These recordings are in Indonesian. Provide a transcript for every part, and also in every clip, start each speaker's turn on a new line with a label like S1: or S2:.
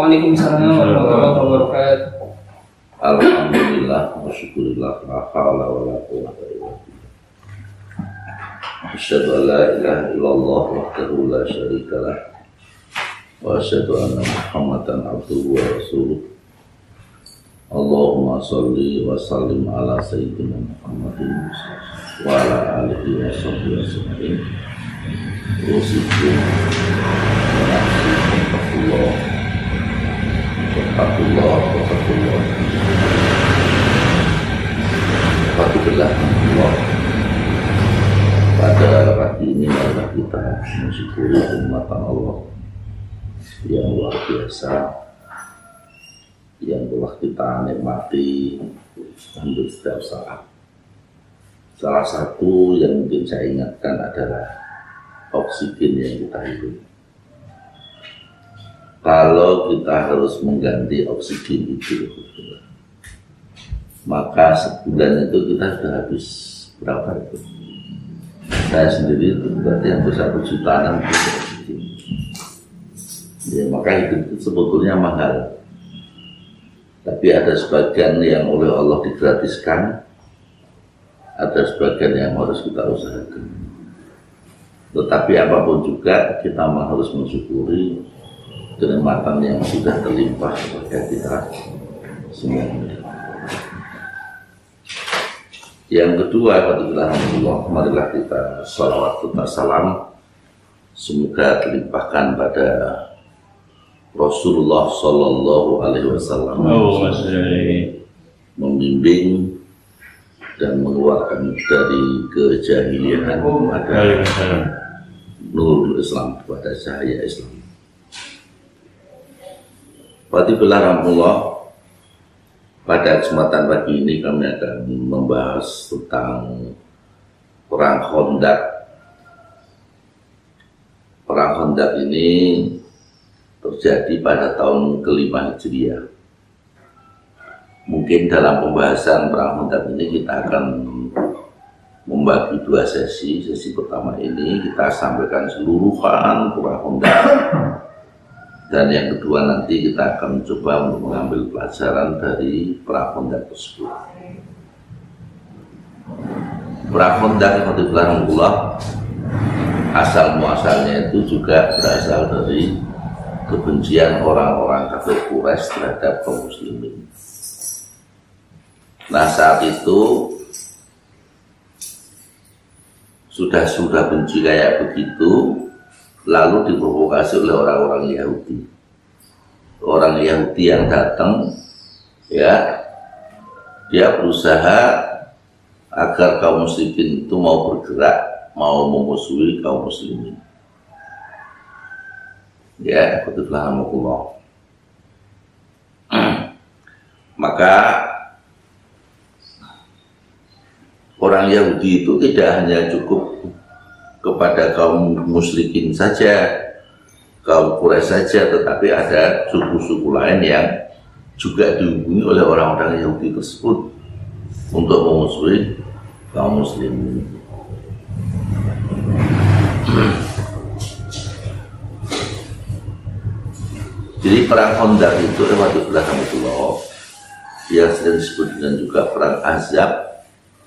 S1: Waalaikumsalam warahmatullahi wabarakatuh.
S2: Alhamdulillah wa syukurillah la haula wa la quwwata illa billah. Asyhadu an la ilaha illallah wahdahu la syarika lah wa asyhadu anna Muhammadan abduhu wa rasuluh. Allahumma shalli wa sallim ala sayyidina Muhammadin wa ala alihi wa sahbihi wasallam. Usikum wa nafsi Alhamdulillah, Alhamdulillah. Pada pagi ini adalah kita mensyukuri nikmatan Allah yang luar biasa, yang telah kita nikmati hampir setiap saat. Salah satu yang mungkin saya ingatkan adalah oksigen yang kita hidup. Kalau kita harus mengganti oksigen itu, maka sebulan itu kita sudah habis berapa itu? Saya sendiri itu berarti hampir 1 jutaan oksigen. Ya, maka itu sebetulnya mahal. Tapi ada sebagian yang oleh Allah digratiskan, ada sebagian yang harus kita usahakan. Tetapi apapun juga kita harus mensyukuri kenikmatan yang sudah terlimpah kepada kita semua. Yang kedua, alhamdulillah, marilah kita sholawat serta salam semoga terlimpahkan pada Rasulullah Sallallahu Alaihi Wasallam, membimbing dan mengeluarkan dari kejahilian kepada nurul Islam, kepada cahaya Islam. Alhamdulillah, pada kesempatan pagi ini kami akan membahas tentang Perang Khandaq. Perang Khandaq ini terjadi pada tahun ke-5 Hijriah. Mungkin dalam pembahasan Perang Khandaq ini kita akan membagi 2 sesi. Sesi pertama ini kita sampaikan seluruhan Perang Khandaq. Dan yang kedua nanti kita akan mencoba untuk mengambil pelajaran dari Perang Khandaq tersebut. Perang Khandaq alhamdulillah asal muasalnya itu juga berasal dari kebencian orang-orang kafir Quraisy terhadap kaum muslimin. Nah, saat itu sudah benci kayak begitu, lalu diprovokasi oleh orang-orang Yahudi. Orang Yahudi yang datang, ya, dia berusaha agar kaum muslimin itu mau bergerak, mau memusuhi kaum muslimin. Ya, alhamdulillah. Maka orang Yahudi itu tidak hanya cukup kepada kaum musyrikin saja, kaum Quraisy saja, tetapi ada suku-suku lain yang juga dihubungi oleh orang-orang Yahudi tersebut untuk memusuhi kaum muslimin. Jadi perang Khandaq itu alhamdulillah yang sering disebut dengan juga perang Ahzab.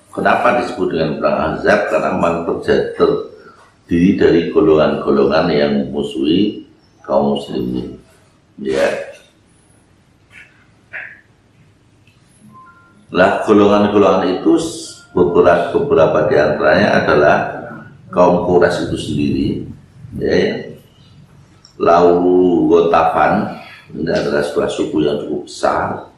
S2: Kenapa disebut dengan perang Ahzab? Karena memang terdiri dari golongan-golongan yang memusuhi kaum muslimin, ya. Lah golongan-golongan itu beberapa di antaranya adalah kaum Quraisy itu sendiri, ya. Lalu Ghatafan, ini adalah sebuah suku yang cukup besar.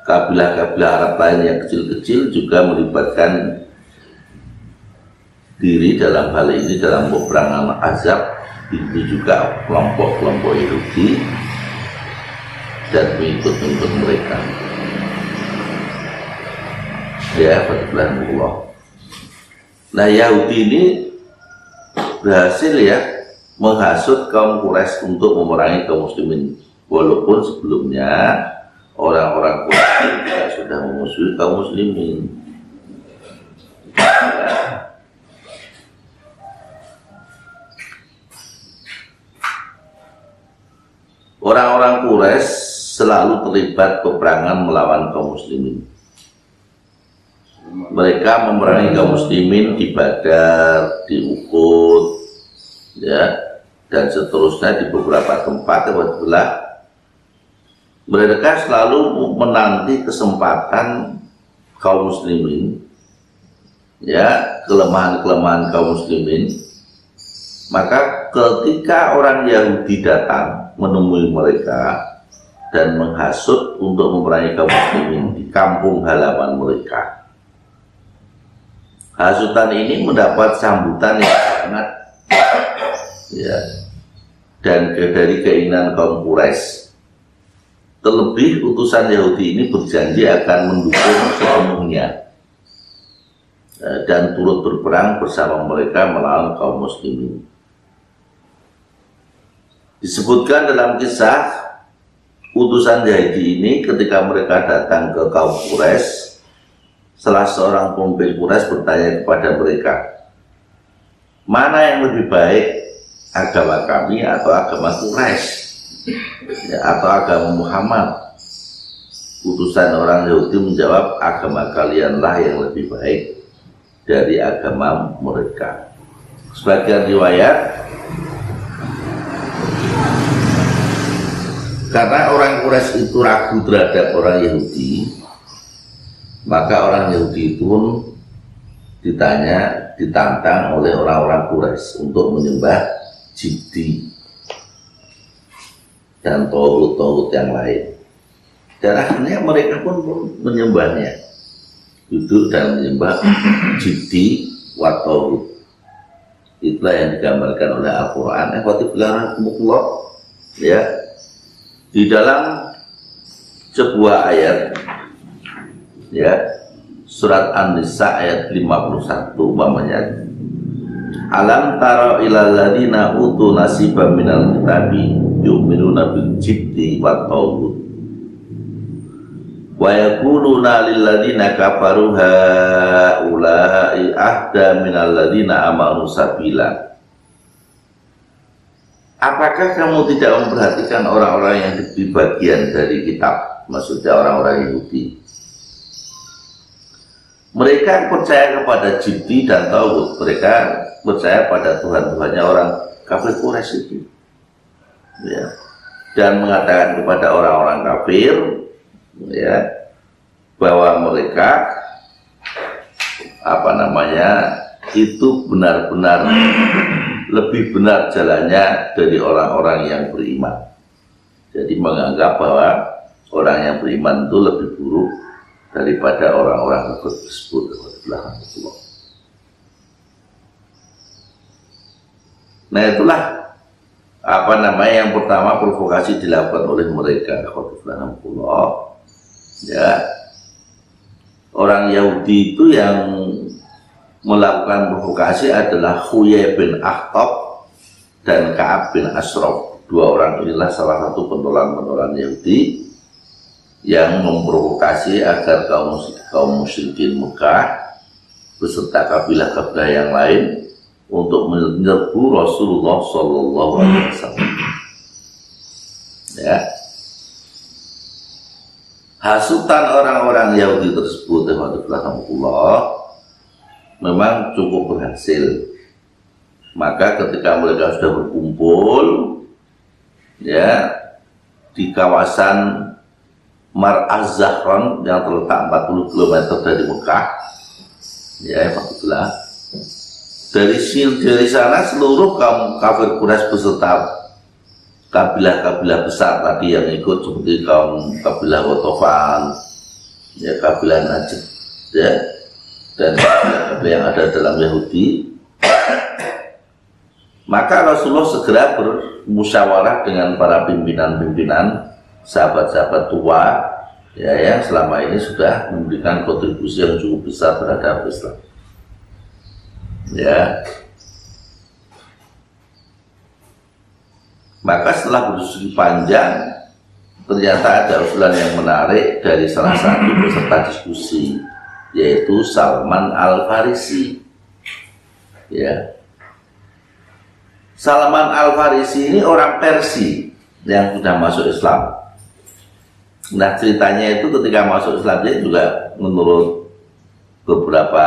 S2: Kabilah-kabilah Arab lain yang kecil-kecil juga melibatkan diri dalam hal ini dalam peperangan Ahzab. Itu juga kelompok-kelompok Yahudi dan pengikut-pengikut mereka. Ya, alhamdulillah. Nah, Yahudi ini berhasil ya menghasut kaum Quraisy untuk memerangi kaum muslimin, walaupun sebelumnya orang-orang Quraisy sudah memusuhi kaum muslimin. orang-orang Quraisy selalu terlibat peperangan melawan kaum muslimin. Mereka memerangi kaum muslimin di Badar, di Uhud, ya, dan seterusnya di beberapa tempat. Mereka selalu menanti kesempatan kaum muslimin, ya, kelemahan-kelemahan kaum muslimin. Maka ketika orang Yahudi datang menemui mereka dan menghasut untuk memerangi kaum muslimin di kampung halaman mereka, hasutan ini mendapat sambutan yang sangat, ya, dan dari keinginan kaum Quraisy. Terlebih utusan Yahudi ini berjanji akan mendukung sepenuhnya dan turut berperang bersama mereka melawan kaum muslimin. Disebutkan dalam kisah utusan Yahudi ini ketika mereka datang ke kaum Quraisy, salah seorang pemimpin Quraisy bertanya kepada mereka, mana yang lebih baik, agama kami atau agama Quraisy, ya, atau agama Muhammad? Utusan orang Yahudi menjawab, agama kalianlah yang lebih baik dari agama mereka. Sebagian riwayat, karena orang Quraisy itu ragu terhadap orang Yahudi, maka orang Yahudi itu pun ditantang oleh orang-orang Quraisy untuk menyembah jibti dan tauhid-tauhid yang lain. Dan akhirnya mereka pun menyembahnya, duduk dan menyembah jibti wa tauhid. Itulah yang digambarkan oleh Al-Quran. Ya, di dalam sebuah ayat, ya, surat An-Nisa ayat 51 umpamanya, alam tara ilal ladina utu nasiban minal kitabi yu'minuna bil jibti wat tauhid wa yaquluna lil ladina kafaru haula'i ahda minal ladina amanu sabila. Apakah kamu tidak memperhatikan orang-orang yang diberi bagian dari kitab, maksudnya orang-orang Yahudi? Mereka percaya kepada jibti dan tauhid, mereka percaya pada Tuhan-Tuhannya orang kafir Quraisy itu, ya, dan mengatakan kepada orang-orang kafir, ya, bahwa mereka itu benar-benar lebih benar jalannya dari orang-orang yang beriman. Jadi menganggap bahwa orang yang beriman itu lebih buruk daripada orang-orang tersebut. Nah, itulah yang pertama provokasi dilakukan oleh mereka. Ya, orang Yahudi itu yang melakukan provokasi adalah Huyai bin Akhtab dan Ka'ab bin Ashraf. Dua orang inilah salah satu pentolan-pentolan Yahudi yang memprovokasi agar kaum musyrikin Mekah beserta kabilah-kabilah yang lain untuk menyerbu Rasulullah Sallallahu Alaihi Wasallam. Ya, hasutan orang-orang Yahudi tersebut, memang cukup berhasil. Maka ketika mereka sudah berkumpul, ya, di kawasan Mar Az-Zahran yang terletak 40 km dari Mekah, ya, dari sana seluruh kaum kafir Quraisy beserta kabilah-kabilah besar tadi yang ikut, seperti kabilah Ghatafan, ya, kabilah Najd, ya, dan kabilah yang ada dalam Yahudi. Maka Rasulullah segera bermusyawarah dengan para pimpinan-pimpinan, sahabat-sahabat tua, ya, yang selama ini sudah memberikan kontribusi yang cukup besar terhadap Islam. Ya, maka setelah berdiskusi panjang, ternyata ada usulan yang menarik dari salah satu peserta diskusi, yaitu Salman Al-Farisi. Ya, Salman Al-Farisi ini orang Persia, yang sudah masuk Islam. Nah ceritanya itu ketika masuk Islam dia juga menurut beberapa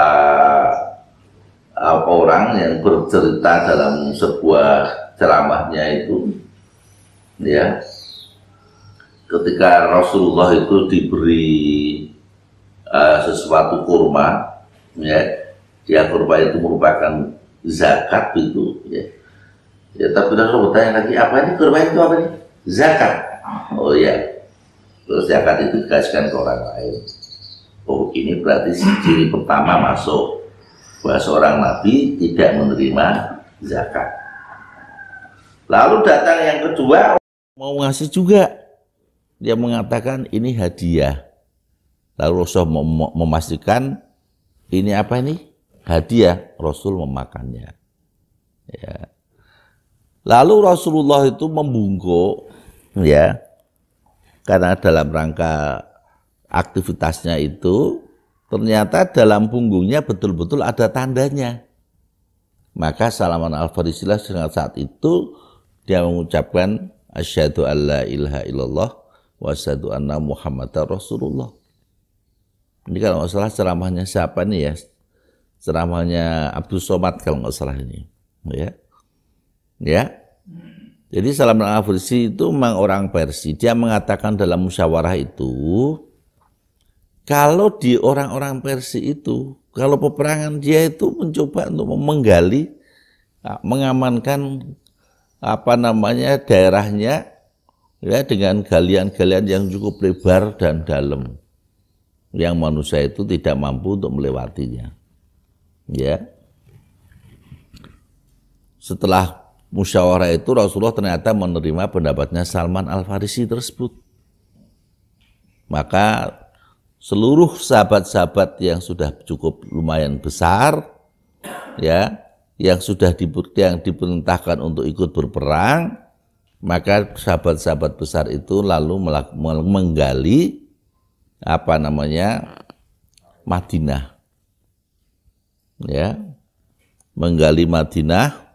S2: orang yang bercerita dalam sebuah ceramahnya itu, ya, ketika Rasulullah itu diberi sesuatu kurma, ya, dia kurma itu merupakan zakat itu, ya. Ya, tapi Rasulullah bertanya lagi, apa ini kurma itu apa ini? Zakat. Oh ya. Terus zakat itu dikasihkan ke orang lain. Oh, ini berarti ciri pertama masuk bahwa seorang nabi tidak menerima zakat. Lalu datang yang kedua, mau ngasih juga. Dia mengatakan ini hadiah. Lalu Rasul memastikan ini apa ini? Hadiah. Rasul memakannya. Ya. Lalu Rasulullah itu membungkuk, ya, karena dalam rangka aktivitasnya itu ternyata dalam punggungnya betul-betul ada tandanya. Maka Salman Al-Farisilah dengan saat itu dia mengucapkan asyhadu alla ilaha illallah wa asyhadu anna Muhammadar Rasulullah. Ini kalau nggak salah ceramahnya siapa nih ya? Ceramahnya Abdul Somad kalau nggak salah ini, ya. Ya. Jadi Salman Al-Farisi itu memang orang Persia. Dia mengatakan dalam musyawarah itu, kalau di orang-orang Persia itu, kalau peperangan dia itu mencoba untuk menggali, mengamankan daerahnya, ya, dengan galian-galian yang cukup lebar dan dalam, yang manusia itu tidak mampu untuk melewatinya. Ya. Setelah musyawarah itu Rasulullah ternyata menerima pendapatnya Salman Al-Farisi tersebut. Maka seluruh sahabat-sahabat yang sudah cukup lumayan besar, ya, yang sudah diperintahkan untuk ikut berperang, maka sahabat-sahabat besar itu lalu menggali Madinah, ya, menggali Madinah.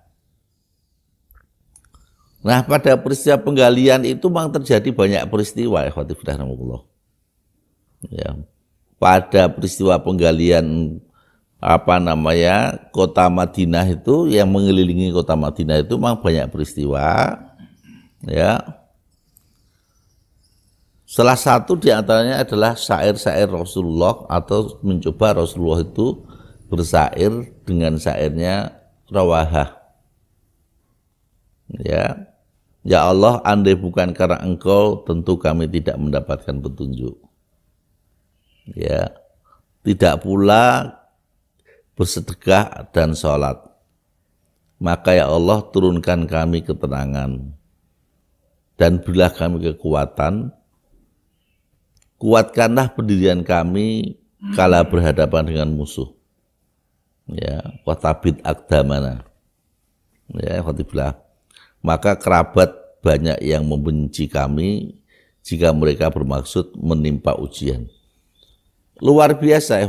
S2: Nah, pada peristiwa penggalian itu memang terjadi banyak peristiwa, ya. Pada peristiwa penggalian kota Madinah itu, yang mengelilingi kota Madinah itu memang banyak peristiwa, ya. Salah satu di antaranya adalah syair-syair Rasulullah, atau mencoba Rasulullah itu bersyair dengan syairnya Rawahah. Ya. Ya Allah, andai bukan karena Engkau, tentu kami tidak mendapatkan petunjuk. Ya, tidak pula bersedekah dan sholat. Maka ya Allah, turunkan kami ketenangan dan berilah kami kekuatan. Kuatkanlah pendirian kami kala berhadapan dengan musuh. Ya, watabid aqdamana. Ya, khatibillah. Maka kerabat banyak yang membenci kami jika mereka bermaksud menimpa ujian. Luar biasa,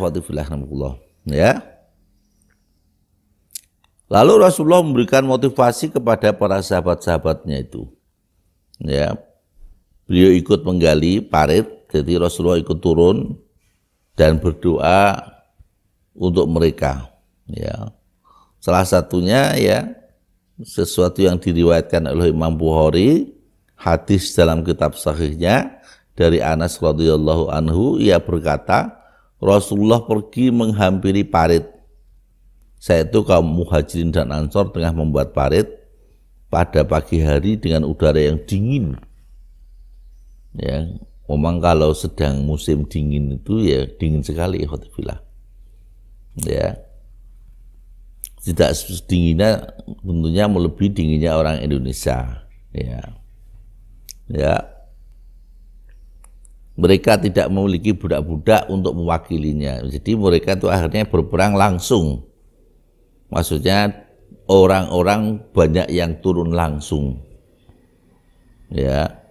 S2: ya. Lalu Rasulullah memberikan motivasi kepada para sahabat-sahabatnya itu. Ya. Beliau ikut menggali parit, jadi Rasulullah ikut turun dan berdoa untuk mereka. Ya. Salah satunya, ya, sesuatu yang diriwayatkan oleh Imam Bukhari, hadis dalam kitab sahihnya dari Anas radhiyallahu anhu, ia berkata, Rasulullah pergi menghampiri parit. Saya itu kaum muhajirin dan ansor tengah membuat parit pada pagi hari dengan udara yang dingin. Ya, memang kalau sedang musim dingin itu ya dingin sekali, ya. Tidak sedinginnya, tentunya melebihi dinginnya orang Indonesia, ya. Ya. Mereka tidak memiliki budak-budak untuk mewakilinya. Jadi mereka itu akhirnya berperang langsung. Maksudnya orang-orang banyak yang turun langsung. Ya.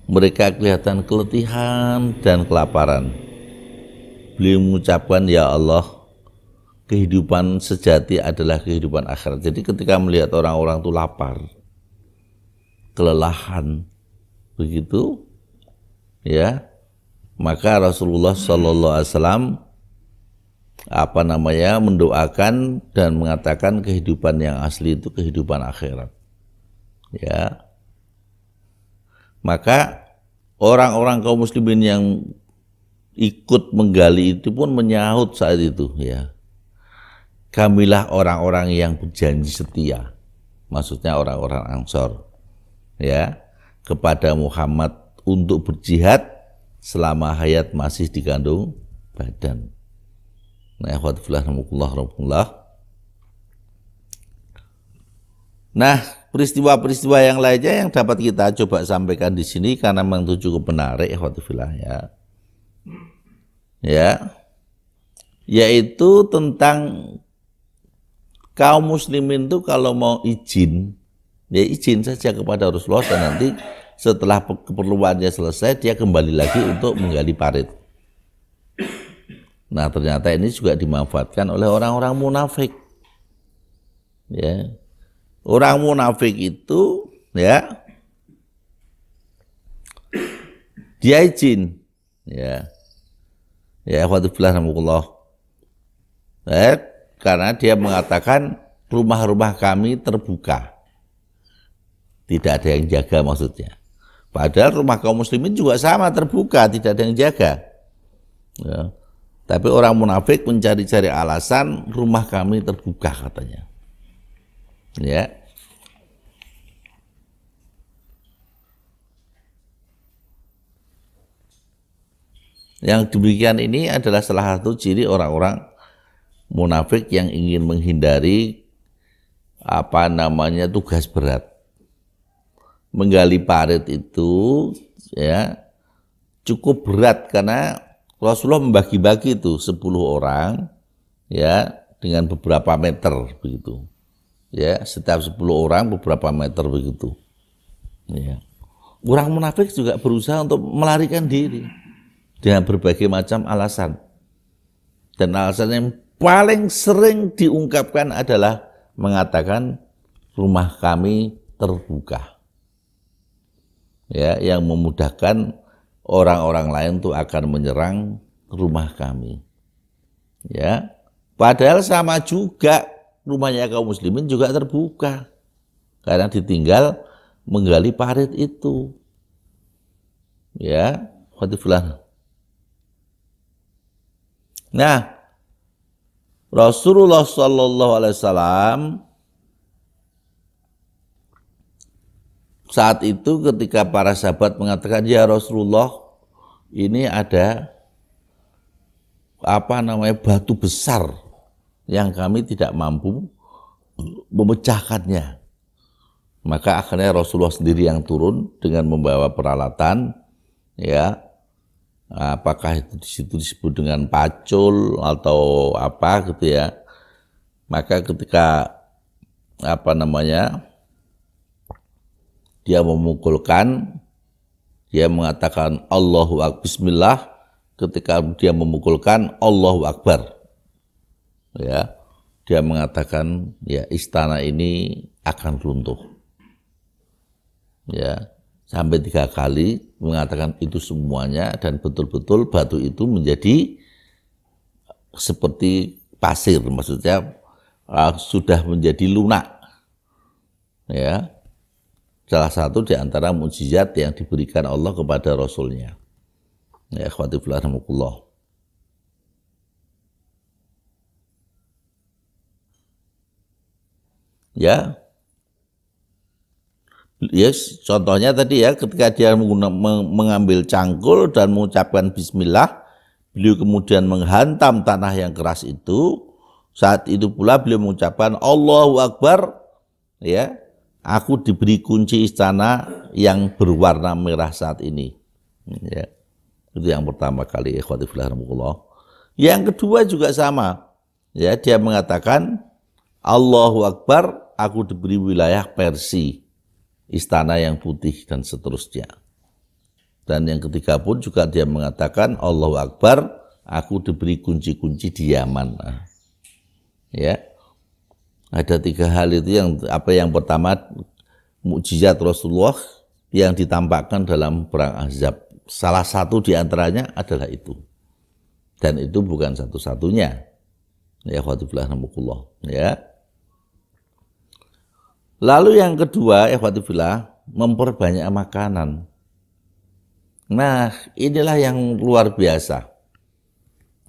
S2: Mereka kelihatan keletihan dan kelaparan. Beliau mengucapkan, ya Allah, kehidupan sejati adalah kehidupan akhirat. Jadi ketika melihat orang-orang itu lapar, kelelahan, begitu, ya, maka Rasulullah Shallallahu Alaihi Wasallam mendoakan dan mengatakan kehidupan yang asli itu kehidupan akhirat, ya. Maka orang-orang kaum muslimin yang ikut menggali itu pun menyahut saat itu, ya, kamilah orang-orang yang berjanji setia, maksudnya orang-orang Ansor, ya, kepada Muhammad untuk berjihad selama hayat masih dikandung badan. Nah, nah, peristiwa-peristiwa yang lainnya yang dapat kita coba sampaikan di sini karena memang itu cukup menarik, ya. Ya, yaitu tentang kaum muslimin itu kalau mau izin, ya izin saja kepada Rasulullah, dan nanti setelah keperluannya selesai dia kembali lagi untuk menggali parit. Nah, ternyata ini juga dimanfaatkan oleh orang-orang munafik. Ya. Orang munafik itu, ya, dia izin, ya. Ya, karena dia mengatakan rumah-rumah kami terbuka. Tidak ada yang jaga maksudnya. Padahal rumah kaum muslimin juga sama terbuka, tidak ada yang jaga. Ya. Tapi orang munafik mencari-cari alasan rumah kami terbuka katanya. Ya. Yang demikian ini adalah salah satu ciri orang-orang munafik yang ingin menghindari tugas berat. Menggali parit itu, ya, cukup berat karena Rasulullah membagi-bagi itu 10 orang, ya, dengan beberapa meter begitu. Ya, setiap 10 orang beberapa meter begitu. Ya. Orang munafik juga berusaha untuk melarikan diri dengan berbagai macam alasan. Dan alasan yang paling sering diungkapkan adalah mengatakan rumah kami terbuka. Ya, yang memudahkan orang-orang lain itu akan menyerang rumah kami. Ya, padahal sama juga rumahnya kaum muslimin juga terbuka karena ditinggal menggali parit itu. Ya, nah, Rasulullah Shallallahu Alaihi Wasallam saat itu ketika para sahabat mengatakan, ya Rasulullah, ini ada batu besar yang kami tidak mampu memecahkannya. Maka akhirnya Rasulullah sendiri yang turun dengan membawa peralatan, ya, apakah itu di situ disebut dengan pacul atau apa gitu, ya. Maka ketika dia memukulkan, dia mengatakan Allahu Akbar, Bismillah. Ketika dia memukulkan Allahu Akbar, ya, dia mengatakan, ya, istana ini akan runtuh. Ya, sampai 3 kali mengatakan itu semuanya, dan betul-betul batu itu menjadi seperti pasir, maksudnya sudah menjadi lunak. Ya, salah satu di antara mukjizat yang diberikan Allah kepada Rasulnya. Ya, akhwatifillah rahmatullah. Ya, yes, contohnya tadi, ya, ketika dia mengambil cangkul dan mengucapkan Bismillah, beliau kemudian menghantam tanah yang keras itu. Saat itu pula beliau mengucapkan Allahu Akbar, ya, aku diberi kunci istana yang berwarna merah saat ini. Ya, itu yang pertama kali, ikhwatifillah rahmatullah. Yang kedua juga sama, ya, dia mengatakan Allahu Akbar, aku diberi wilayah Persia, istana yang putih, dan seterusnya. Dan yang ketiga pun juga dia mengatakan Allahu Akbar, aku diberi kunci-kunci di Yaman. Ya, ada 3 hal itu yang pertama mukjizat Rasulullah yang ditampakkan dalam perang Ahzab. Salah satu di antaranya adalah itu. Dan itu bukan satu-satunya. Ya ikhwatifillah rahimakumullah, ya. Lalu yang kedua, ikhwatifillah, memperbanyak makanan. Nah, inilah yang luar biasa.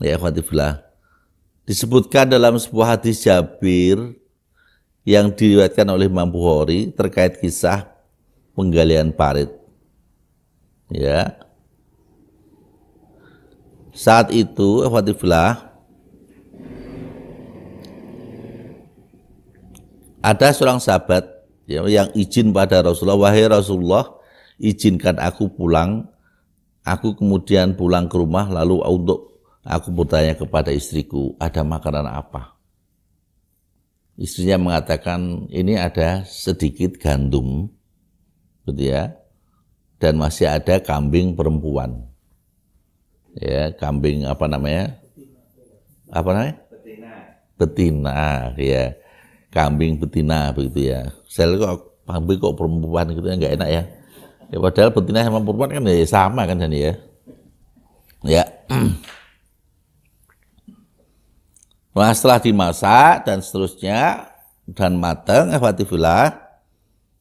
S2: Ya ikhwatifillah. Disebutkan dalam sebuah hadis Jabir yang diriwayatkan oleh Imam Bukhari terkait kisah penggalian parit. Ya. Saat itu, ikhwatifillah, ada seorang sahabat yang izin pada Rasulullah, wahai Rasulullah, izinkan aku pulang. Aku kemudian pulang ke rumah, lalu aku bertanya kepada istriku, ada makanan apa? Istrinya mengatakan, ini ada sedikit gandum, gitu ya, dan masih ada kambing perempuan. Ya, kambing apa namanya? Betina, ya. Kambing betina begitu ya. Saya kok kambing kok perempuan gitu ya, enggak enak ya. Ya padahal betina sama perempuan kan ya sama kan ya. Ya. Nah, setelah dimasak dan seterusnya dan matang, ikhwatifillah,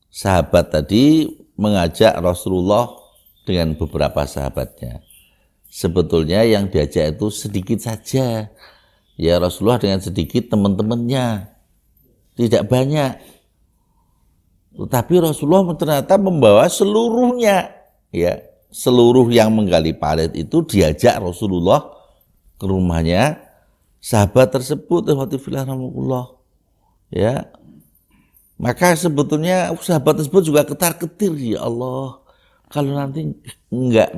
S2: sahabat tadi mengajak Rasulullah dengan beberapa sahabatnya. Sebetulnya yang diajak itu sedikit saja. Ya Rasulullah dengan sedikit teman-temannya. Tidak banyak. Tetapi Rasulullah ternyata membawa seluruhnya. Ya, seluruh yang menggali parit itu diajak Rasulullah ke rumahnya sahabat tersebut. Ya. Maka sebetulnya sahabat tersebut juga ketar-ketir, ya Allah. Kalau nanti enggak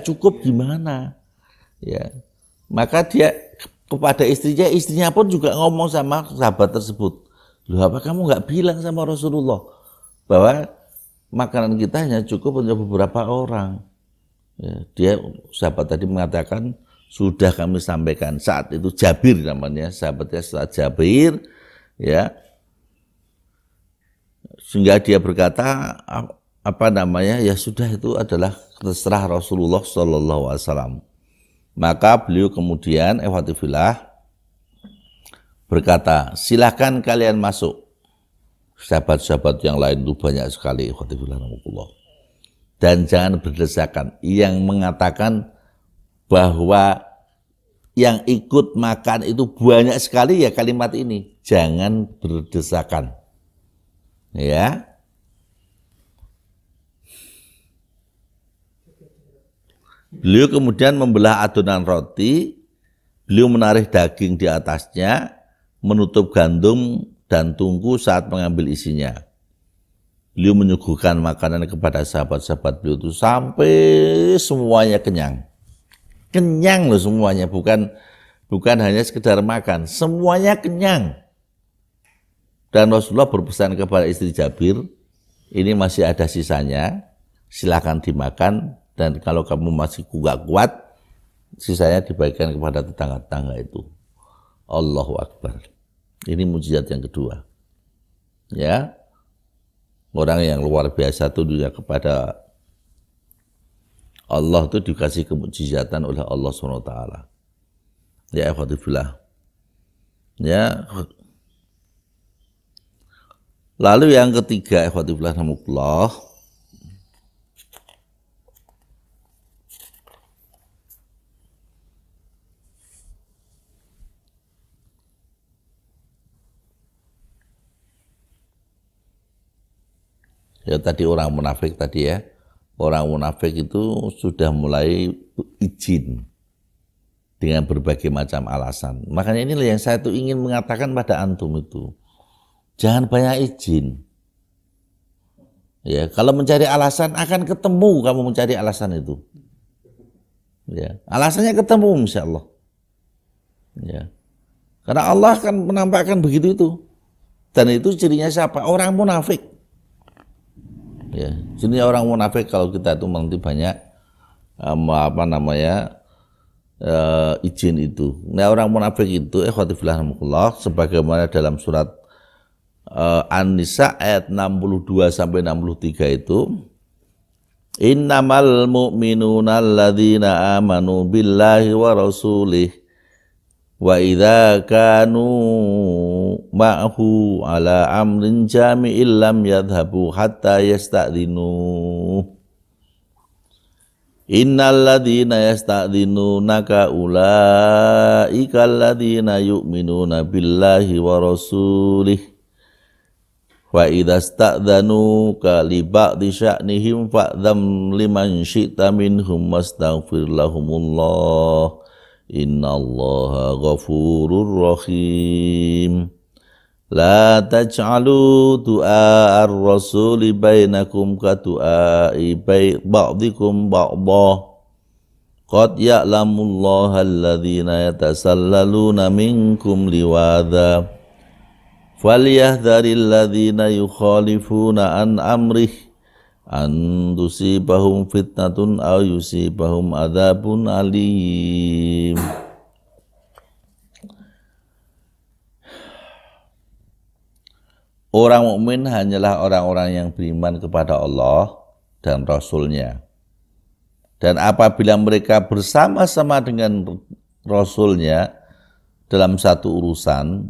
S2: cukup gimana? Ya. Maka dia kepada istrinya pun juga ngomong sama sahabat tersebut. Loh, apa kamu enggak bilang sama Rasulullah bahwa makanan kita hanya cukup untuk beberapa orang? Ya, dia sahabat tadi mengatakan sudah kami sampaikan. Saat itu Jabir namanya, sahabatnya saat Jabir, ya. Sehingga dia berkata ya sudah, itu adalah terserah Rasulullah Sallallahu Alaihi Wasallam. Maka beliau kemudian berkata, silakan kalian masuk. Sahabat-sahabat yang lain itu banyak sekali, dan jangan berdesakan. Yang mengatakan bahwa yang ikut makan itu banyak sekali, ya kalimat ini, jangan berdesakan. Ya. Beliau kemudian membelah adonan roti, beliau menaruh daging di atasnya, menutup gandum dan tunggu saat mengambil isinya. Beliau menyuguhkan makanan kepada sahabat-sahabat beliau itu sampai semuanya kenyang. Kenyang loh semuanya, bukan hanya sekedar makan, semuanya kenyang. Dan Rasulullah berpesan kepada istri Jabir, ini masih ada sisanya, silakan dimakan. Dan kalau kamu masih nggak kuat, sisanya dibagikan kepada tetangga-tetangga itu. Allahu Akbar. Ini mukjizat yang kedua. Ya, orang yang luar biasa itu juga kepada Allah itu dikasih kemukjizatan oleh Allah SWT. Ya, ikhwatifillah. Ya. Lalu yang ketiga, ikhwatifillah rahimakumullah, ya tadi orang munafik tadi ya. Orang munafik itu sudah mulai izin dengan berbagai macam alasan. Makanya inilah yang saya tuh ingin mengatakan pada antum itu. Jangan banyak izin. Ya, kalau mencari alasan akan ketemu kamu mencari alasan itu. Ya, alasannya ketemu insyaallah. Ya. Karena Allah akan menampakkan begitu itu. Dan itu cirinya siapa? Orang munafik. Ya, cirinya orang munafik kalau kita itu nanti banyak izin itu. Nah, orang munafik itu ikhwatifillah sebagaimana dalam surat An-Nisa ayat 62 sampai 63 itu, innamal mu'minuna alladzina amanu billahi wa rasulih wa idza kanu ma'hu ala amrin jami'in lam yadhhabu hatta yasta'dinu. Innal ladzina yasta'dinunaka ulaika alladzina yu'minuna billahi wa rasulih wa idza sta'dzanuka li ba'di sya'nihim fa'dzam liman syi'ta minhum wastaghfir lahumullah innallaha ghafurur rahim. La taj'alu du'a ar-rasuli bainakum ka du'ai ba'dikum ba'dha qad ya'lamullaha alladzina yatasallaluna minkum liwadha falyahdharil ladzina yukhalifuna an amrih an tusibahum fitnatun aw yusibahum adzabun alim. Orang mukmin hanyalah orang-orang yang beriman kepada Allah dan Rasul-Nya. Dan apabila mereka bersama-sama dengan Rasul-Nya dalam satu urusan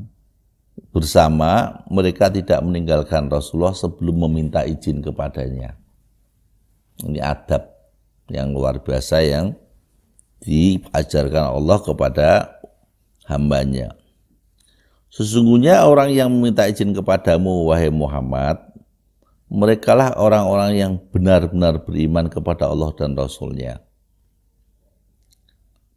S2: bersama, mereka tidak meninggalkan Rasulullah sebelum meminta izin kepadanya. Ini adab yang luar biasa yang diajarkan Allah kepada hambanya. Sesungguhnya orang yang meminta izin kepadamu, wahai Muhammad, merekalah orang-orang yang benar-benar beriman kepada Allah dan Rasul-Nya.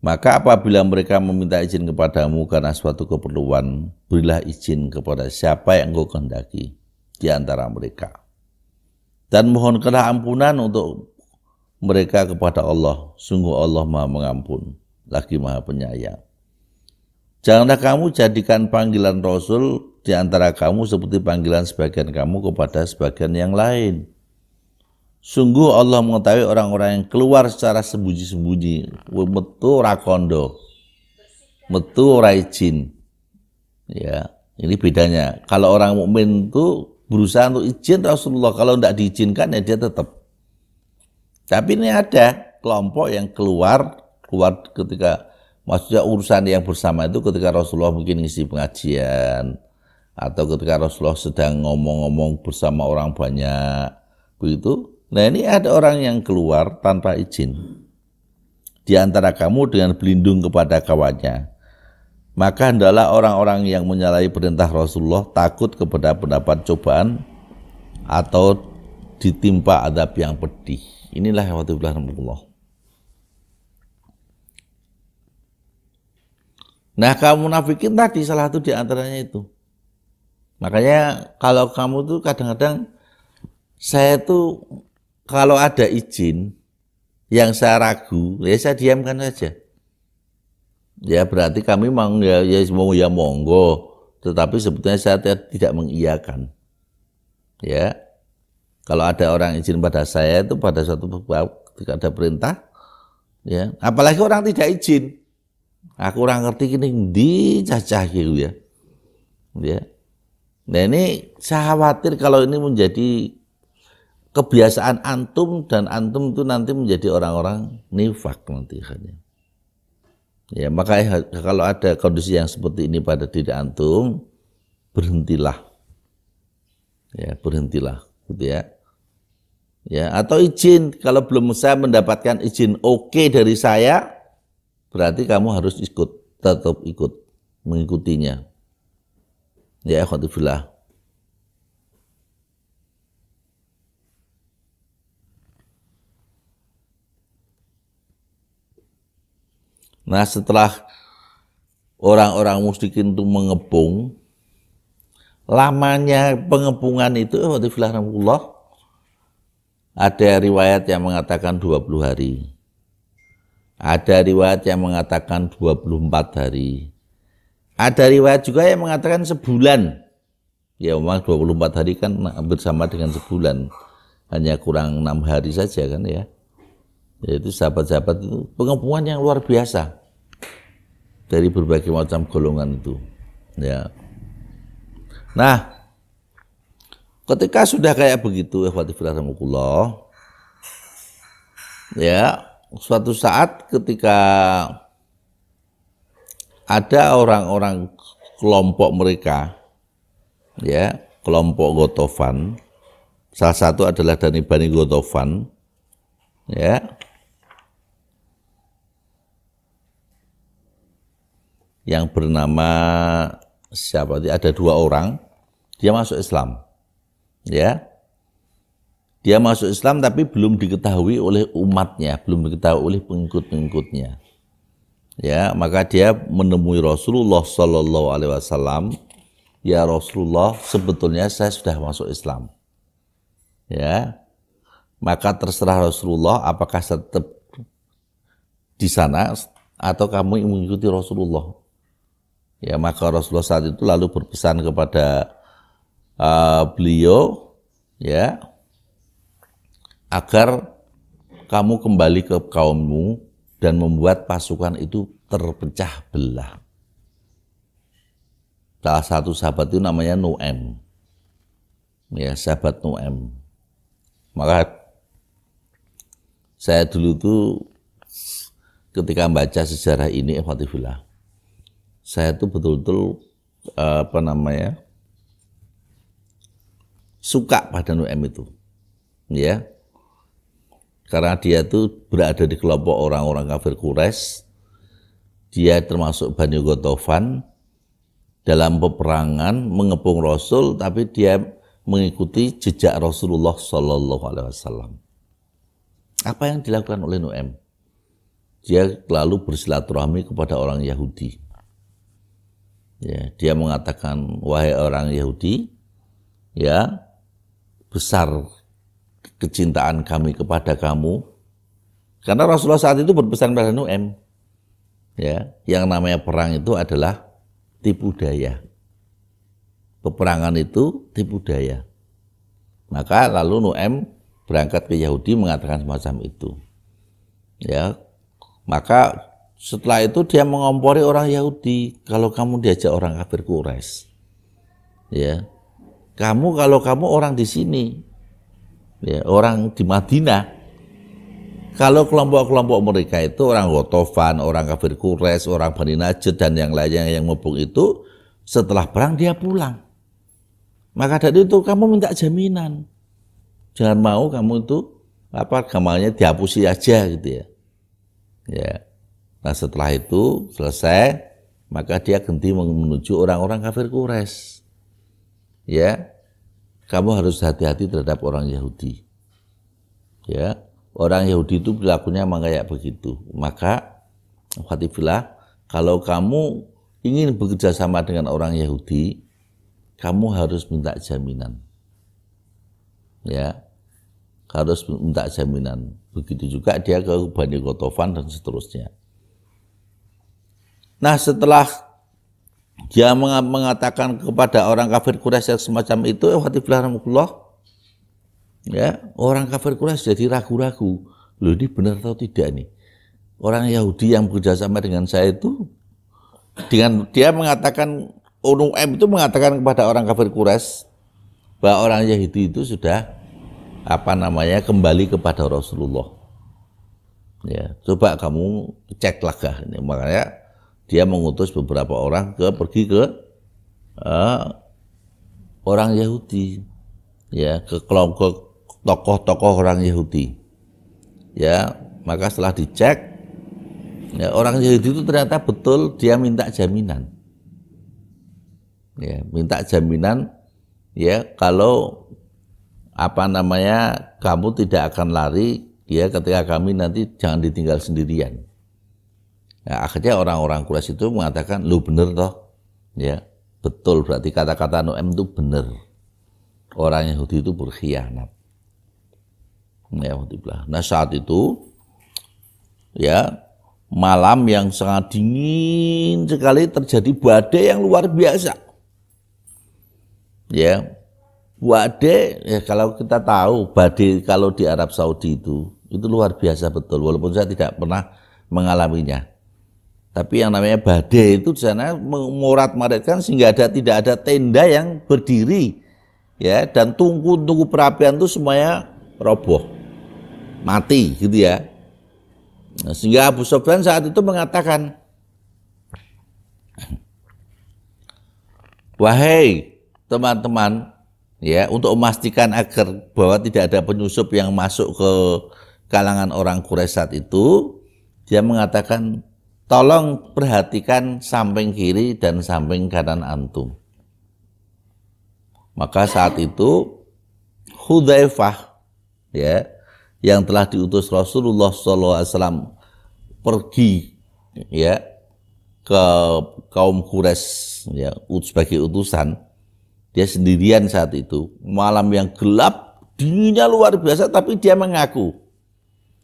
S2: Maka apabila mereka meminta izin kepadamu karena suatu keperluan, berilah izin kepada siapa yang engkau kehendaki di antara mereka. Dan mohonkanlah ampunan untuk mereka kepada Allah. Sungguh Allah Maha Mengampun, lagi Maha Penyayang. Janganlah kamu jadikan panggilan Rasul di antara kamu seperti panggilan sebagian kamu kepada sebagian yang lain. Sungguh Allah mengetahui orang-orang yang keluar secara sembunyi-sembunyi, metu ora kondo, metu ora izin. Ya, ini bedanya. Kalau orang mukmin itu berusaha untuk izin Rasulullah, kalau tidak diizinkan ya dia tetap. Tapi ini ada kelompok yang keluar ketika, maksudnya urusan yang bersama itu ketika Rasulullah mungkin ngisi pengajian atau ketika Rasulullah sedang ngomong-ngomong bersama orang banyak begitu. Nah ini ada orang yang keluar tanpa izin di antara kamu dengan berlindung kepada kawannya. Maka hendaklah orang-orang yang menyalahi perintah Rasulullah takut kepada pendapat cobaan atau ditimpa azab yang pedih. Inilah waktu Allah. Nah kaum munafikin tadi salah satu di antaranya itu. Makanya kalau kamu tuh kadang-kadang saya tuh kalau ada izin yang saya ragu, ya saya diamkan saja. Ya berarti kami mau ya monggo, tetapi sebetulnya saya tidak mengiyakan. Ya, kalau ada orang izin pada saya itu pada suatu ketika ada perintah, ya apalagi orang tidak izin. Aku kurang ngerti gini dicacah gitu ya. Ya. Nah ini saya khawatir kalau ini menjadi kebiasaan antum dan antum itu nanti menjadi orang-orang nifak nanti akhirnya. Ya makanya kalau ada kondisi yang seperti ini pada diri antum, berhentilah. Ya berhentilah, gitu ya. Ya atau izin kalau belum saya mendapatkan izin oke dari saya. Berarti kamu harus tetap ikut, mengikutinya. Ya, akhwatifillah. Nah, setelah orang-orang musyrikin itu mengepung, lamanya pengepungan itu, akhwatifillah, ada riwayat yang mengatakan 20 hari. Ada riwayat yang mengatakan 24 hari. Ada riwayat juga yang mengatakan sebulan. Ya memang 24 hari kan hampir sama dengan sebulan. Hanya kurang 6 hari saja kan ya. Yaitu sahabat-sahabat itu pengepungan yang luar biasa. Dari berbagai macam golongan itu. Ya. Nah, Ketika sudah kayak begitu, ya, suatu saat ketika ada orang-orang kelompok mereka, ya, kelompok Ghatafan, salah satu adalah dari Bani Ghatafan, ya, yang bernama siapa? Ada 2 orang, dia masuk Islam, ya, dia masuk Islam tapi belum diketahui oleh umatnya, belum diketahui oleh pengikut-pengikutnya. Ya, maka dia menemui Rasulullah Shallallahu Alaihi Wasallam. Ya Rasulullah, sebetulnya saya sudah masuk Islam. Ya, maka terserah Rasulullah apakah saya tetap di sana atau kamu mengikuti Rasulullah. Ya, maka Rasulullah saat itu lalu berpesan kepada beliau, ya, agar kamu kembali ke kaummu dan membuat pasukan itu terpecah belah. Salah satu sahabat itu namanya Nu'aim, ya, sahabat Nu'aim. Maka saya dulu tuh ketika membaca sejarah ini, saya tuh betul-betul suka pada Nu'aim itu, ya. Karena dia tuh berada di kelompok orang-orang kafir Quraisy, dia termasuk Bani Ghatafan, dalam peperangan mengepung Rasul, tapi dia mengikuti jejak Rasulullah Shallallahu Alaihi Wasallam. Apa yang dilakukan oleh Nu'aim? Dia lalu bersilaturahmi kepada orang Yahudi. Ya, dia mengatakan, wahai orang Yahudi, ya, besar kecintaan kami kepada kamu, karena Rasulullah saat itu berpesan pada Nu'aim, ya, yang namanya perang itu adalah tipu daya. Peperangan itu tipu daya. Maka lalu Nu'aim berangkat ke Yahudi mengatakan semacam itu. Ya, maka setelah itu dia mengompori orang Yahudi, kalau kamu diajak orang kafir Quraisy, ya, kalau kamu orang di sini, ya, orang di Madinah, kalau kelompok-kelompok mereka itu orang Ghatafan, orang kafir Quraisy, orang Bani Najd dan yang lainnya yang ngepung itu, setelah perang dia pulang. Maka dari itu kamu minta jaminan, jangan mau kamu itu gampangnya dihapusi aja gitu ya. Ya. Nah setelah itu selesai, maka dia ganti menuju orang-orang kafir Quraisy. Ya, kamu harus hati-hati terhadap orang Yahudi. Ya, orang Yahudi itu perilakunya memang kayak begitu. Maka, kalau kamu ingin bekerja sama dengan orang Yahudi, kamu harus minta jaminan. Ya, harus minta jaminan. Begitu juga dia ke Bani Ghatafan dan seterusnya. Nah, setelah dia mengatakan kepada orang kafir Quraisy yang semacam itu, ya, orang kafir Quraisy jadi ragu-ragu. Loh, ini benar atau tidak nih? Orang Yahudi yang bekerja sama dengan saya itu, dengan dia mengatakan, Nu'aim itu mengatakan kepada orang kafir Quraisy bahwa orang Yahudi itu sudah kembali kepada Rasulullah. Ya, coba kamu cek lah ini. Makanya dia mengutus beberapa orang pergi ke orang Yahudi, ya, ke kelompok tokoh-tokoh orang Yahudi. Ya, maka setelah dicek, ya, orang Yahudi itu ternyata betul dia minta jaminan. Ya, minta jaminan, ya, kalau kamu tidak akan lari, ya, ketika kami nanti jangan ditinggal sendirian. Nah, akhirnya orang-orang Quraisy itu mengatakan, lu bener toh, ya, betul, berarti kata-kata Nu'aim itu benar. Orang Yahudi itu berkhianat. Nah, saat itu, ya, malam yang sangat dingin sekali terjadi badai yang luar biasa. Ya, badai, ya, kalau kita tahu badai kalau di Arab Saudi itu luar biasa betul, walaupun saya tidak pernah mengalaminya. Tapi yang namanya badai itu di sana memorat-maratkan sehingga tidak ada tenda yang berdiri ya, dan tungku perapian itu semuanya roboh, mati gitu ya. Nah, sehingga Abu Sufyan saat itu mengatakan, wahai teman-teman, ya, untuk memastikan agar bahwa tidak ada penyusup yang masuk ke kalangan orang Quraisy saat itu, dia mengatakan, tolong perhatikan samping kiri dan samping kanan antum. Maka saat itu Hudzaifah, ya, yang telah diutus Rasulullah SAW pergi, ya, ke kaum Quraisy, ya, sebagai utusan. Dia sendirian saat itu, malam yang gelap, dinginnya luar biasa, tapi dia mengaku,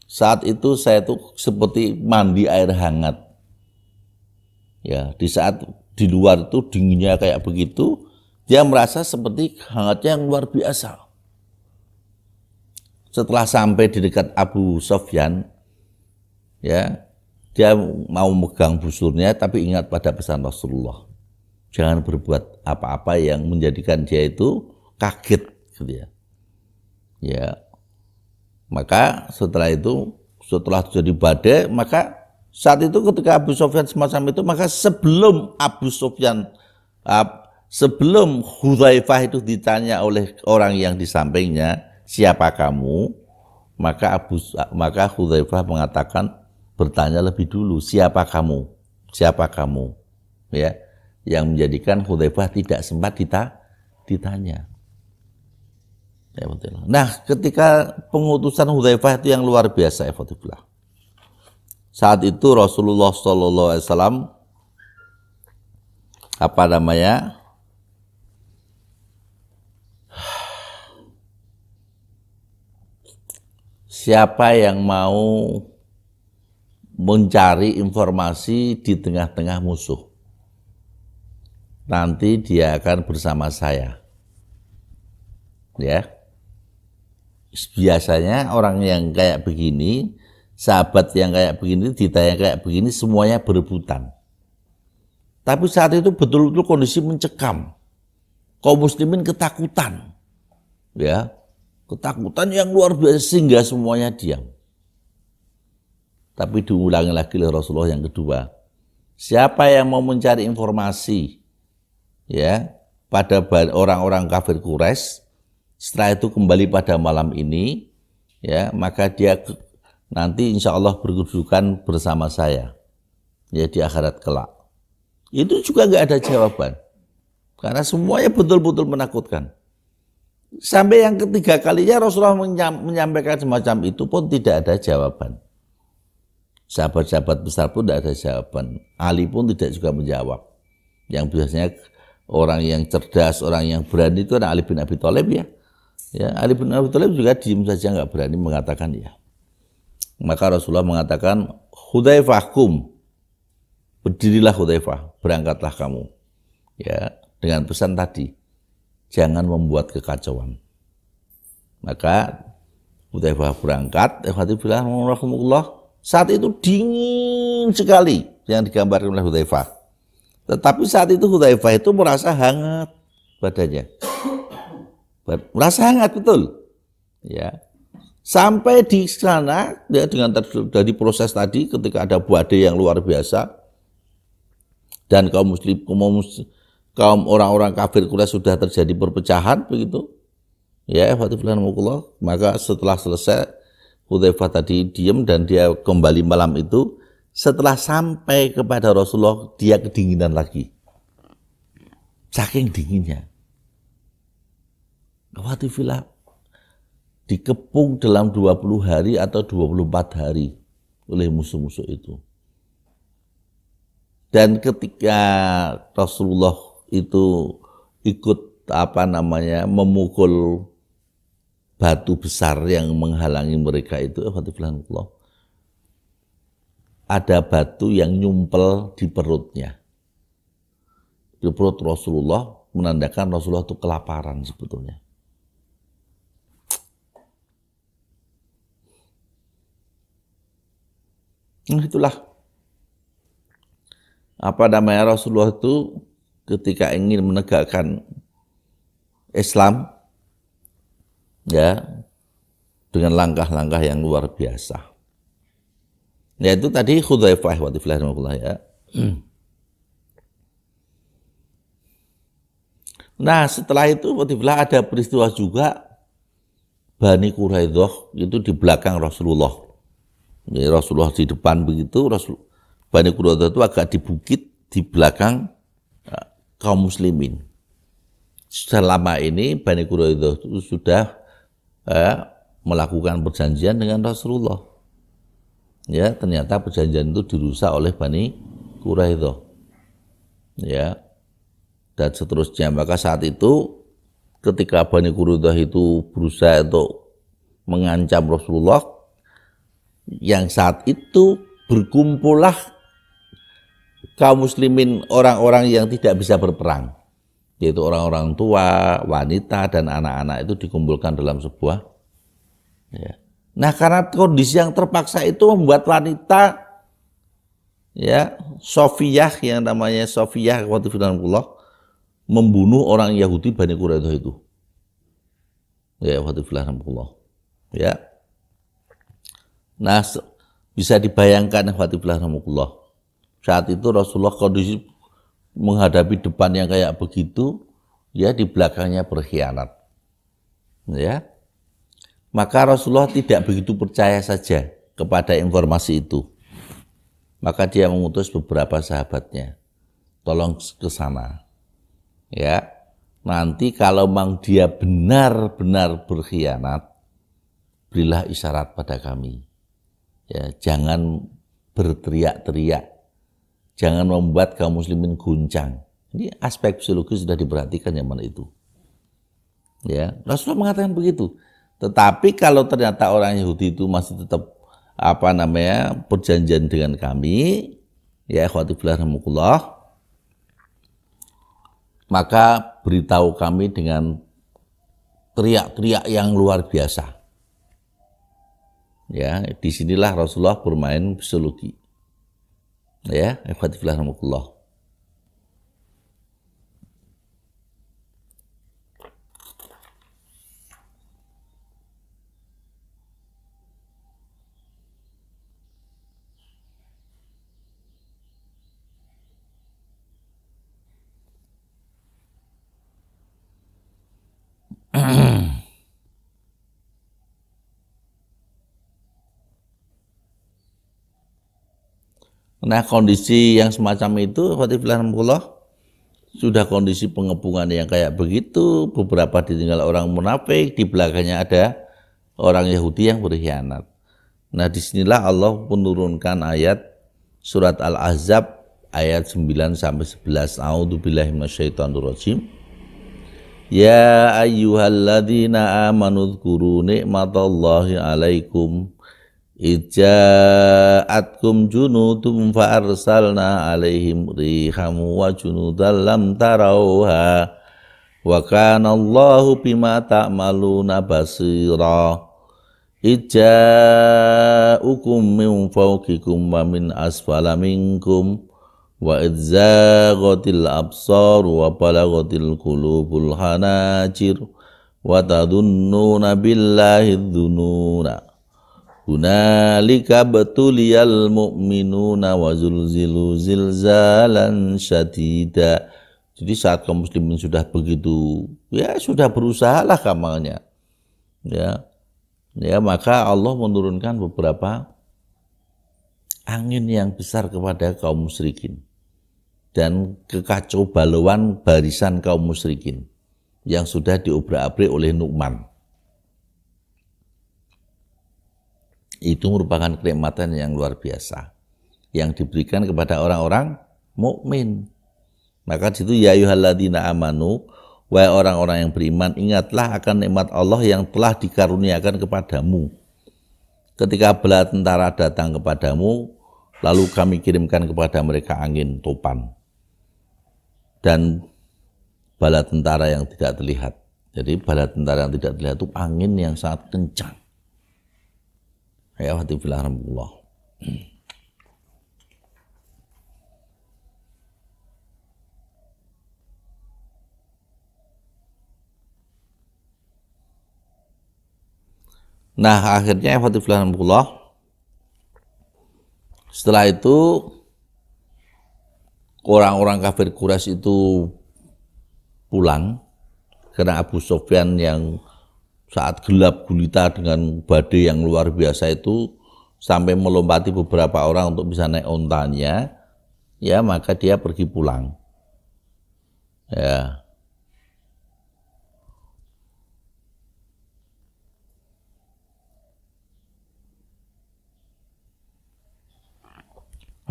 S2: saat itu saya tuh seperti mandi air hangat. Ya, di saat di luar itu dinginnya kayak begitu, dia merasa seperti hangatnya yang luar biasa. Setelah sampai di dekat Abu Sufyan, ya, dia mau megang busurnya, tapi ingat pada pesan Rasulullah. Jangan berbuat apa-apa yang menjadikan dia itu kaget, gitu ya. Ya, maka setelah itu, setelah terjadi badai, maka saat itu ketika Abu Sufyan semacam itu, maka sebelum Abu Sufyan, sebelum Hudzaifah itu ditanya oleh orang yang di sampingnya, siapa kamu? Maka Hudzaifah mengatakan, bertanya lebih dulu, siapa kamu? Siapa kamu? Ya, yang menjadikan Hudzaifah tidak sempat ditanya. Ya, betul. Nah, ketika pengutusan Hudzaifah itu yang luar biasa, ya, saat itu Rasulullah SAW siapa yang mau mencari informasi di tengah-tengah musuh, nanti dia akan bersama saya. Ya, biasanya orang yang kayak begini, sahabat yang kayak begini, ditanya kayak begini, semuanya berebutan. Tapi saat itu betul-betul kondisi mencekam, kaum muslimin ketakutan, ya, ketakutan yang luar biasa sehingga semuanya diam. Tapi diulangi lagi oleh Rasulullah yang kedua, siapa yang mau mencari informasi, ya, pada orang-orang kafir Quraisy, setelah itu kembali pada malam ini, ya, maka dia nanti insya Allah berkedudukan bersama saya, ya, di akhirat kelak. Itu juga nggak ada jawaban, karena semuanya betul-betul menakutkan. Sampai yang ketiga kalinya Rasulullah menyampaikan semacam itu pun tidak ada jawaban. Sahabat-sahabat besar pun tidak ada jawaban. Ali pun tidak juga menjawab. Yang biasanya orang yang cerdas, orang yang berani itu adalah Ali bin Abi Thalib, ya. Ya, Ali bin Abi Thalib juga diam saja, nggak berani mengatakan ya. Maka Rasulullah mengatakan, Hudzaifah kum, berdirilah Hudzaifah, berangkatlah kamu. Ya, dengan pesan tadi, jangan membuat kekacauan. Maka Hudzaifah berangkat, saat itu dingin sekali yang digambarkan oleh Hudzaifah. Tetapi saat itu Hudzaifah itu merasa hangat badannya. Merasa hangat betul. Ya. Sampai di sana, ya, dengan dari proses tadi ketika ada badai yang luar biasa dan kaum orang-orang kafir Quraisy sudah terjadi perpecahan begitu. Ya, maka setelah selesai Hudzaifah tadi diam dan dia kembali malam itu, setelah sampai kepada Rasulullah dia kedinginan lagi. Saking dinginnya. Khawatifillah dikepung dalam 20 hari atau 24 hari oleh musuh-musuh itu. Dan ketika Rasulullah itu ikut memukul batu besar yang menghalangi mereka itu, ada batu yang nyumpel di perutnya. Di perut Rasulullah menandakan Rasulullah itu kelaparan sebetulnya. Itulah Rasulullah itu ketika ingin menegakkan Islam, ya, dengan langkah-langkah yang luar biasa. Yaitu tadi Hudzaifah radhiyallahu ya. Nah, setelah itu ada peristiwa juga Bani Quraidah itu di belakang Rasulullah. Ya, Rasulullah di depan begitu, Bani Quraidah itu agak di bukit di belakang kaum muslimin. Selama ini Bani Quraidah itu sudah melakukan perjanjian dengan Rasulullah. Ya, ternyata perjanjian itu dirusak oleh Bani Quraidah. Ya. Dan seterusnya. Maka saat itu ketika Bani Quraidah itu berusaha untuk mengancam Rasulullah, yang saat itu berkumpullah kaum muslimin, orang-orang yang tidak bisa berperang, yaitu orang-orang tua, wanita, dan anak-anak itu dikumpulkan dalam sebuah ya. Nah, karena kondisi yang terpaksa itu membuat wanita ya, Sofiyah, yang namanya Sofiyah radhiyallahu membunuh orang Yahudi Bani Quraidah itu. Ya, radhiyallahu ya. Nah, bisa dibayangkan radhiyallahu saat itu Rasulullah kondisi menghadapi depan yang kayak begitu, ya di belakangnya berkhianat. Ya. Maka Rasulullah tidak begitu percaya saja kepada informasi itu. Maka dia mengutus beberapa sahabatnya, tolong ke sana. Ya, nanti kalau memang dia benar-benar berkhianat, berilah isyarat pada kami. Ya, jangan berteriak-teriak, jangan membuat kaum muslimin guncang. Ini aspek psikologis sudah diperhatikan zaman itu. Ya, Rasulullah mengatakan begitu. Tetapi kalau ternyata orang Yahudi itu masih tetap perjanjian dengan kami, ya ikhwatifillah, maka beritahu kami dengan teriak-teriak yang luar biasa. Ya, disinilah Rasulullah bermain psikologi. Ya, ikhwatifillah. Nah, kondisi yang semacam itu, sudah kondisi pengepungan yang kayak begitu, beberapa ditinggal orang munafik, di belakangnya ada orang Yahudi yang berkhianat. Nah, disinilah Allah menurunkan ayat surat Al-Ahzab ayat 9 sampai 11. A'udzubillahi minasyaitonirrajim. Ya ayyuhalladzina amanu dzkuru nikmatallahi 'alaikum Ija'atkum junudum fa'arsalna alaihim riham wa junudan lam tarawha wa kana Allahu bima ta'maluna basira. Ija'ukum min fawqikum wa min asfala minkum wa idzaghatil absar wa balaghatil qulubul hanajir wa tadunnuna billahi dzununa. Hunalika batuliyal mu'minuna wa zulzilu zilzalan syadida. Jadi saat kaum muslimin sudah begitu, ya sudah berusahalah kamalnya. Ya, maka Allah menurunkan beberapa angin yang besar kepada kaum musyrikin dan kekacau balauan barisan kaum musyrikin yang sudah diobrak-abrik oleh Nu'man. Itu merupakan kenikmatan yang luar biasa yang diberikan kepada orang-orang mukmin. Maka di situ ya ayyuhalladzina amanu, wahai orang-orang yang beriman, ingatlah akan nikmat Allah yang telah dikaruniakan kepadamu. Ketika bala tentara datang kepadamu, lalu kami kirimkan kepada mereka angin topan dan bala tentara yang tidak terlihat. Jadi bala tentara yang tidak terlihat itu angin yang sangat kencang. Ya alhamdulillah. Nah akhirnya setelah itu orang-orang kafir Quraisy itu pulang karena Abu Sufyan yang saat gelap gulita dengan badai yang luar biasa itu sampai melompati beberapa orang untuk bisa naik ontanya, ya maka dia pergi pulang. Ya.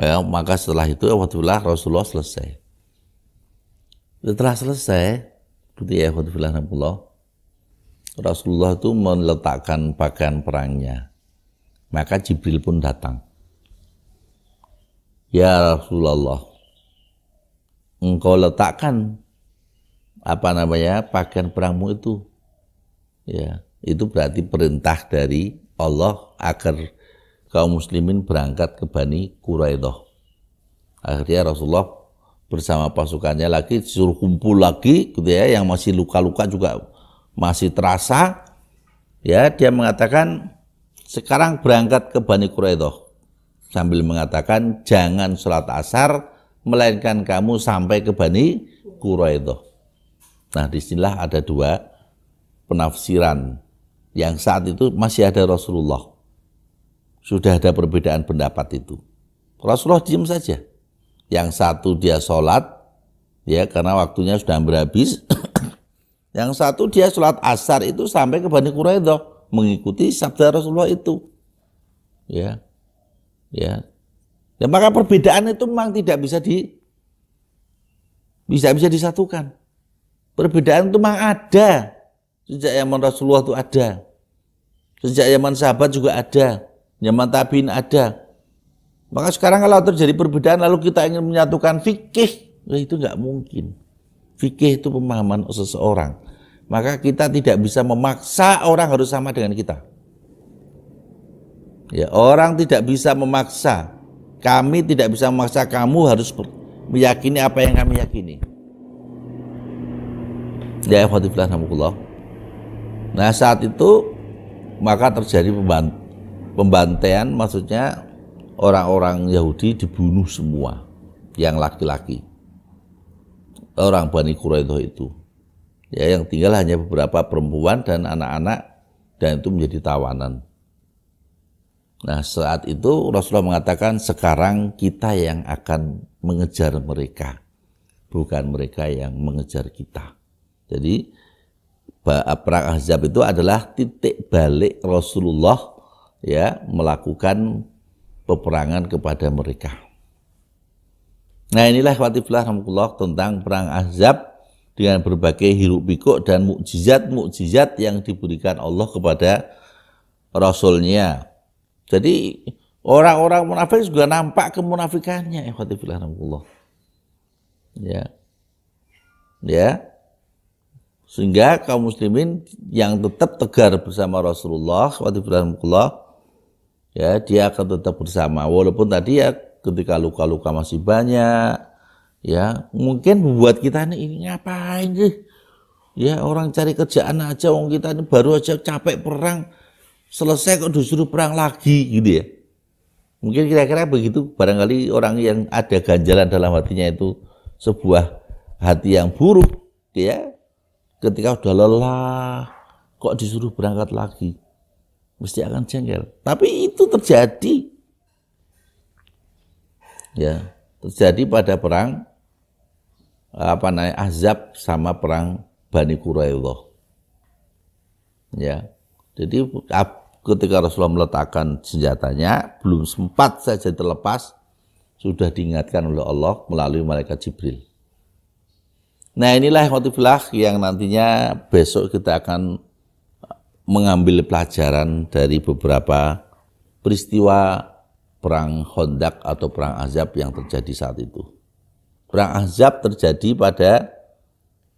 S2: Ya, maka setelah itu Rasulullah selesai. Setelah selesai, Rasulullah itu meletakkan pakaian perangnya. Maka Jibril pun datang. Ya Rasulullah, engkau letakkan pakaian perangmu itu. Ya, itu berarti perintah dari Allah agar kaum muslimin berangkat ke Bani Quraidah. Akhirnya Rasulullah bersama pasukannya lagi disuruh kumpul lagi gitu ya, yang masih luka-luka juga masih terasa. Ya, dia mengatakan sekarang berangkat ke Bani Quraidah sambil mengatakan jangan sholat asar melainkan kamu sampai ke Bani Quraidah. Nah, disinilah ada dua penafsiran yang saat itu masih ada Rasulullah. Sudah ada perbedaan pendapat itu. Rasulullah diam saja. Yang satu dia sholat, ya karena waktunya sudah hampir habis. Yang satu dia sholat asar itu sampai ke Bani Quraidah, mengikuti sabda Rasulullah itu. Ya, ya. Ya maka perbedaan itu memang tidak bisa disatukan. Perbedaan itu memang ada. Sejak zaman Rasulullah itu ada. Sejak zaman sahabat juga ada. Zaman tabiin ada. Maka sekarang kalau terjadi perbedaan lalu kita ingin menyatukan fikih, itu nggak mungkin. Fikih itu pemahaman seseorang. Maka kita tidak bisa memaksa orang harus sama dengan kita. Ya, orang tidak bisa memaksa. Kami tidak bisa memaksa kamu harus meyakini apa yang kami yakini. Ya, alhamdulillah. Nah, saat itu maka terjadi pembantaian, maksudnya orang-orang Yahudi dibunuh semua, yang laki-laki, orang Bani Quraidah itu. Ya, yang tinggal hanya beberapa perempuan dan anak-anak, dan itu menjadi tawanan. Nah, saat itu Rasulullah mengatakan sekarang kita yang akan mengejar mereka, bukan mereka yang mengejar kita. Jadi perang Ahzab itu adalah titik balik Rasulullah ya melakukan peperangan kepada mereka. Nah, inilah rahmatullah tentang perang Ahzab dengan berbagai hiruk pikuk dan mukjizat yang diberikan Allah kepada Rasulnya. Jadi orang-orang munafik juga nampak kemunafikannya, rahmatullah. Ya. Sehingga kaum muslimin yang tetap tegar bersama Rasulullah, ya dia akan tetap bersama. Walaupun tadi ya ketika luka-luka masih banyak, ya mungkin membuat kita ini ngapain sih? Ya orang cari kerjaan aja, wong kita ini baru aja capek perang, selesai kok disuruh perang lagi gitu ya. Mungkin kira-kira begitu, barangkali orang yang ada ganjalan dalam hatinya itu sebuah hati yang buruk, ya. Ketika sudah lelah, kok disuruh berangkat lagi, mesti akan jengkel. Tapi itu terjadi, ya, terjadi pada perang Ahzab sama perang Bani Quraidah. Ya, jadi ketika Rasulullah meletakkan senjatanya, belum sempat saja terlepas, sudah diingatkan oleh Allah melalui malaikat Jibril. Nah, inilah yang nantinya besok kita akan mengambil pelajaran dari beberapa peristiwa perang Khandaq atau perang Ahzab yang terjadi saat itu. Perang Ahzab terjadi pada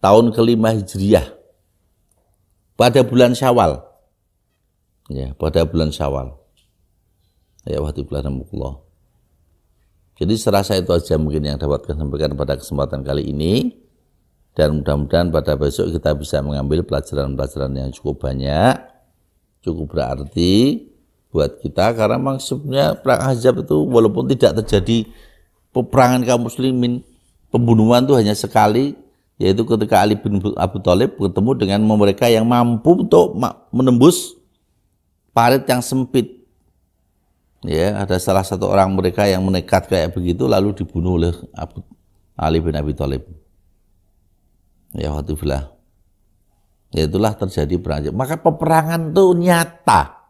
S2: tahun ke-5 Hijriah, pada bulan Syawal. Ya, pada bulan Syawal. Ya, alhamdulillah. Jadi serasa itu aja mungkin yang dapat saya sampaikan pada kesempatan kali ini. Dan mudah-mudahan pada besok kita bisa mengambil pelajaran-pelajaran yang cukup banyak cukup berarti buat kita, karena maksudnya perang Ahzab itu walaupun tidak terjadi peperangan kaum muslimin, pembunuhan itu hanya sekali, yaitu ketika Ali bin Abi Thalib bertemu dengan mereka yang mampu untuk menembus parit yang sempit. Ya, ada salah satu orang mereka yang menekat kayak begitu lalu dibunuh oleh Ali bin Abi Thalib. Ya, waktulah. Ya, itulah terjadi perang. Maka peperangan itu nyata.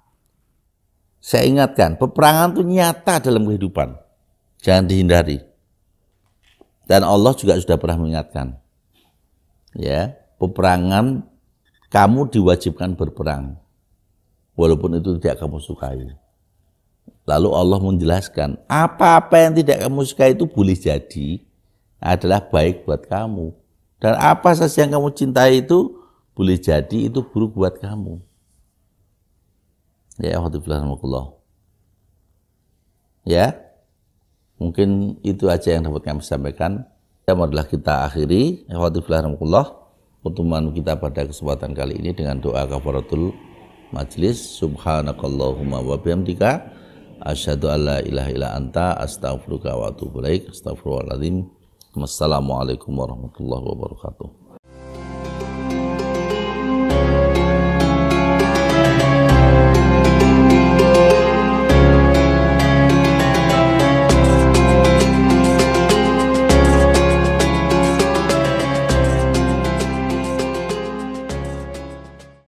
S2: Saya ingatkan, peperangan itu nyata dalam kehidupan. Jangan dihindari. Dan Allah juga sudah pernah mengingatkan. Ya, peperangan kamu diwajibkan berperang. Walaupun itu tidak kamu sukai. Lalu Allah menjelaskan, apa-apa yang tidak kamu sukai itu boleh jadi adalah baik buat kamu. Dan apa saja yang kamu cintai itu boleh jadi itu buruk buat kamu. Ya, alhamdulillah. Ya, mungkin itu aja yang dapat kami sampaikan. Ya, marilah kita akhiri. Alhamdulillah, pertemuan kita pada kesempatan kali ini dengan doa kafaratul majlis. Subhanakallahumma wa bihamdika asyhadu an la ilaha illa anta astaghfiruka wa atubu ilaik. Astagfirullahaladzim. Wassalamualaikum warahmatullahi wabarakatuh.